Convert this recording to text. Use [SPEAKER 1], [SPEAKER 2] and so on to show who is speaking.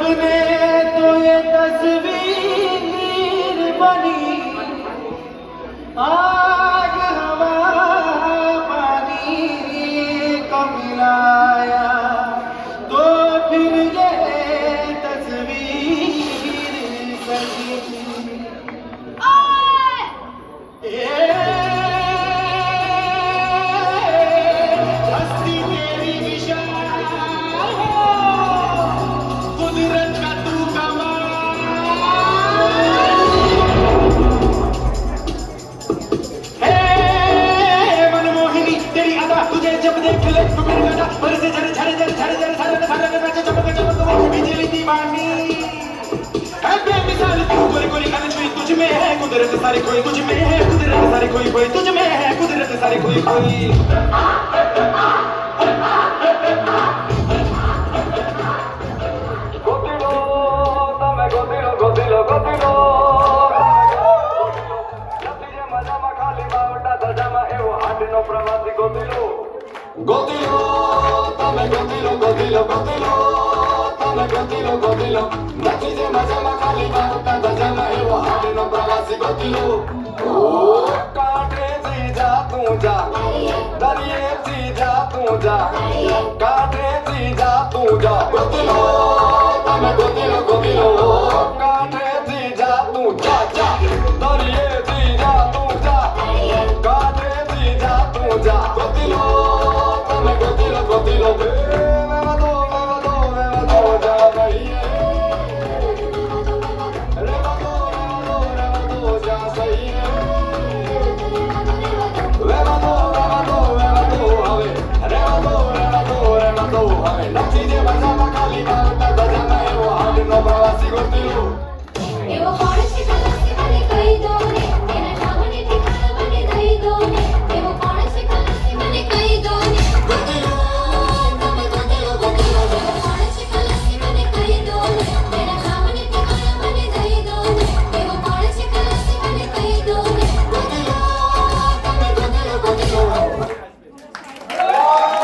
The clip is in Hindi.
[SPEAKER 1] सपने तो ये तस्वीर बनी, आग हवा पानी को मिलाया तो फिर ये तस्वीर सजी। हस्ती तेरी विशाल हो, कुदरत का तू कमाल है। मनमोहिनी तेरी अदा, तुझे जब देख ले तो मेरी अदा पर से झरे झरे झरे झरे झरे झरे झरे झरे चमक चमक वो बिजली दीवानी है। बेमिसाल तू गोरी गोरी कलचुई तुझ में है कुदरत सारी कोई, तुझ में है कुदरत सारी कोई कोई, तुझ में है कुदरत सारी कोई कोई। Godilo, dame godilo, godilo, godilo. Latiye majama khali bawta dajama evo hadno pravasi godilo. Godilo, dame godilo, godilo, godilo. Dame godilo, godilo. Latiye majama khali bawta dajama evo hadno pravasi godilo. Oh, कांटे से जा तू जा, दरिये से जा तू जा, कांटे से जा तू जा, godilo. Dame godilo, godilo. कांटे से जा तू जा जा, दरिये से जा तू जा, कांटे से जा तू जा, godilo. Dame godilo.